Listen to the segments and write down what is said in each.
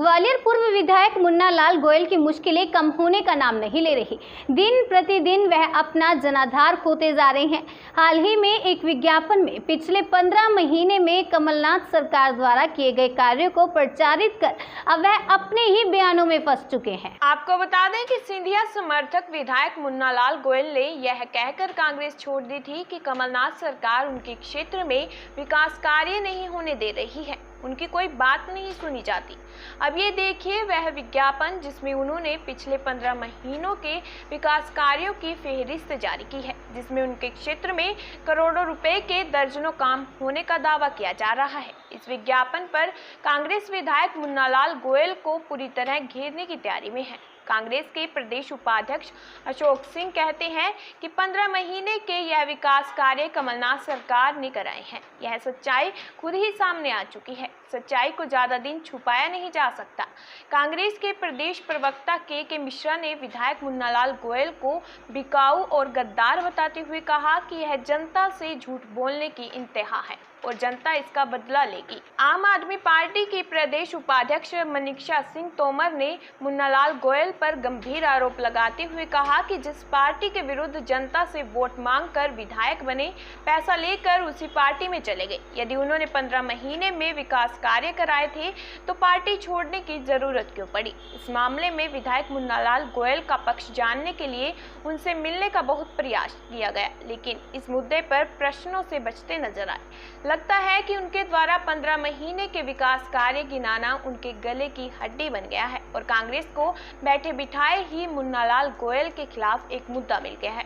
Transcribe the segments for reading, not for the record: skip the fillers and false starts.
ग्वालियर पूर्व विधायक मुन्ना लाल गोयल की मुश्किलें कम होने का नाम नहीं ले रही। दिन प्रतिदिन वह अपना जनाधार खोते जा रहे हैं। हाल ही में एक विज्ञापन में पिछले 15 महीने में कमलनाथ सरकार द्वारा किए गए कार्यों को प्रचारित कर अब वह अपने ही बयानों में फंस चुके हैं। आपको बता दें कि सिंधिया समर्थक विधायक मुन्ना लाल गोयल ने यह कहकर कांग्रेस छोड़ दी थी कि कमलनाथ सरकार उनके क्षेत्र में विकास कार्य नहीं होने दे रही है, उनकी कोई बात नहीं सुनी जाती। अब ये देखिए वह विज्ञापन जिसमें उन्होंने पिछले 15 महीनों के विकास कार्यों की फेहरिस्त जारी की है, जिसमें उनके क्षेत्र में करोड़ों रुपए के दर्जनों काम होने का दावा किया जा रहा है। इस विज्ञापन पर कांग्रेस विधायक मुन्ना लाल गोयल को पूरी तरह घेरने की तैयारी में है। कांग्रेस के प्रदेश उपाध्यक्ष अशोक सिंह कहते हैं कि 15 महीने के यह विकास कार्य कमलनाथ सरकार ने कराए हैं। यह सच्चाई खुद ही सामने आ चुकी है। सच्चाई को ज्यादा दिन छुपाया नहीं जा सकता। कांग्रेस के प्रदेश प्रवक्ता के मिश्रा ने विधायक मुन्ना लाल गोयल को बिकाऊ और गद्दार बताते हुए कहा कि यह जनता से झूठ बोलने की इंतहा है और जनता इसका बदला लेगी। आम आदमी पार्टी की प्रदेश उपाध्यक्ष मनीषा सिंह तोमर ने मुन्ना लाल गोयल पर गंभीर आरोप लगाते हुए कहा कि जिस पार्टी के विरुद्ध जनता से वोट मांगकर विधायक बने, पैसा लेकर उसी पार्टी में चले गए। यदि उन्होंने 15 महीने में विकास कार्य कराए थे तो पार्टी छोड़ने की जरूरत क्यों पड़ी। इस मामले में विधायक मुन्ना लाल गोयल का पक्ष जानने के लिए उनसे मिलने का बहुत प्रयास किया गया, लेकिन इस मुद्दे पर प्रश्नों से बचते नजर आए। लगता है कि उनके द्वारा 15 महीने के विकास कार्य गिनाना उनके गले की हड्डी बन गया है और कांग्रेस को बैठे बिठाए ही मुन्ना लाल गोयल के खिलाफ एक मुद्दा मिल गया है।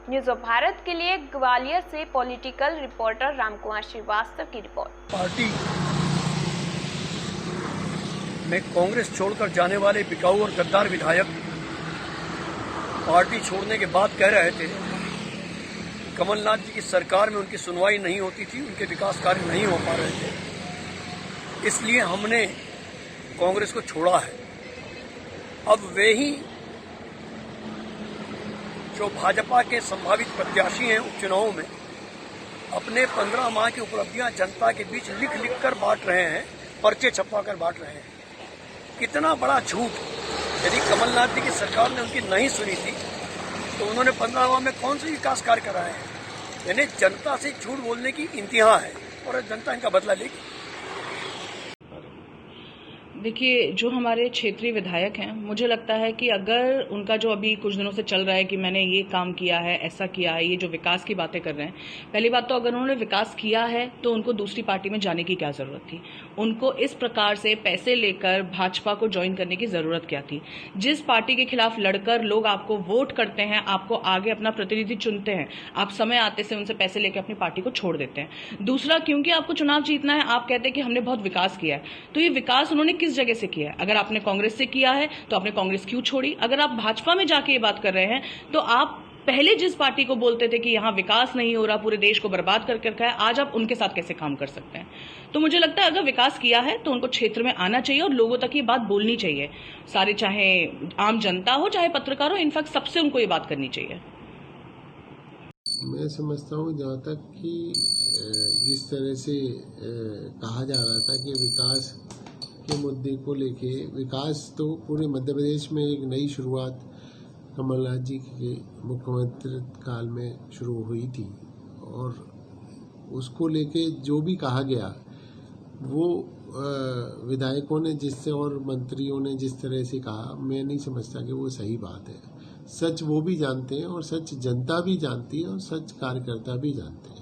न्यूज़ ऑफ भारत के लिए ग्वालियर से पॉलिटिकल रिपोर्टर रामकुमार श्रीवास्तव की रिपोर्ट। पार्टी में कांग्रेस छोड़कर जाने वाले बिकाऊ और गद्दार विधायक पार्टी छोड़ने के बाद कह रहे थे कमलनाथ जी की सरकार में उनकी सुनवाई नहीं होती थी, उनके विकास कार्य नहीं हो पा रहे थे, इसलिए हमने कांग्रेस को छोड़ा है। अब वे ही जो भाजपा के संभावित प्रत्याशी हैं उपचुनावों में अपने 15 माह की उपलब्धियां जनता के बीच लिख कर बांट रहे हैं, पर्चे छपवा कर बांट रहे हैं। कितना बड़ा झूठ। यदि कमलनाथ जी की सरकार ने उनकी नहीं सुनी थी तो उन्होंने 15 माह में कौन से विकास कार्य कराए हैं। यानी जनता से झूठ बोलने की इंतहा है और जनता इनका बदला लेगी। देखिए, जो हमारे क्षेत्रीय विधायक हैं, मुझे लगता है कि अगर उनका जो अभी कुछ दिनों से चल रहा है कि मैंने ये काम किया है, ऐसा किया है, ये जो विकास की बातें कर रहे हैं, पहली बात तो अगर उन्होंने विकास किया है तो उनको दूसरी पार्टी में जाने की क्या जरूरत थी। उनको इस प्रकार से पैसे लेकर भाजपा को ज्वाइन करने की जरूरत क्या थी। जिस पार्टी के खिलाफ लड़कर लोग आपको वोट करते हैं, आपको आगे अपना प्रतिनिधि चुनते हैं, आप समय आते से उनसे पैसे लेकर अपनी पार्टी को छोड़ देते हैं। दूसरा, क्योंकि आपको चुनाव जीतना है, आप कहते हैं कि हमने बहुत विकास किया है, तो ये विकास उन्होंने किस जगह से किया है। अगर आपने कांग्रेस से किया है तो आपने कांग्रेस क्यों छोड़ी। अगर आप भाजपा में जाके ये बात कर रहे हैं तो आप पहले जिस पार्टी को बोलते थे कि यहां विकास नहीं हो रहा, पूरे देश को बर्बाद करके रखा है, आज आप उनके साथ कैसे काम कर सकते हैं। तो मुझे लगता है अगर विकास किया है तो उनको क्षेत्र में आना चाहिए और लोगों तक ये बात बोलनी चाहिए। सारे, चाहे आम जनता हो चाहे पत्रकार हो, इनफैक्ट सबसे उनको ये बात करनी चाहिए। मैं समझता हूँ जहाँ तक कि जिस तरह से कहा जा रहा था कि विकास के मुद्दे को लेके, विकास तो पूरे मध्य प्रदेश में एक नई शुरुआत कमलनाथ जी के मुख्यमंत्री काल में शुरू हुई थी और उसको लेके जो भी कहा गया वो विधायकों ने जिससे और मंत्रियों ने जिस तरह से कहा, मैं नहीं समझता कि वो सही बात है। सच वो भी जानते हैं और सच जनता भी जानती है और सच कार्यकर्ता भी जानते हैं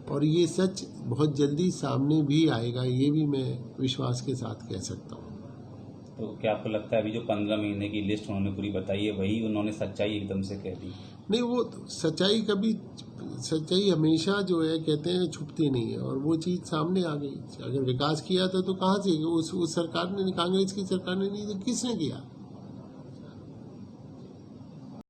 और ये सच बहुत जल्दी सामने भी आएगा, ये भी मैं विश्वास के साथ कह सकता हूँ। तो क्या आपको लगता है अभी जो 15 महीने की लिस्ट उन्होंने पूरी बताई है वही उन्होंने सच्चाई एकदम से कह दी? नहीं, वो सच्चाई हमेशा जो है कहते हैं छुपती नहीं है और वो चीज़ सामने आ गई। अगर विकास किया था तो कहाँ से, उस सरकार ने, कांग्रेस की सरकार ने नहीं तो किसने किया।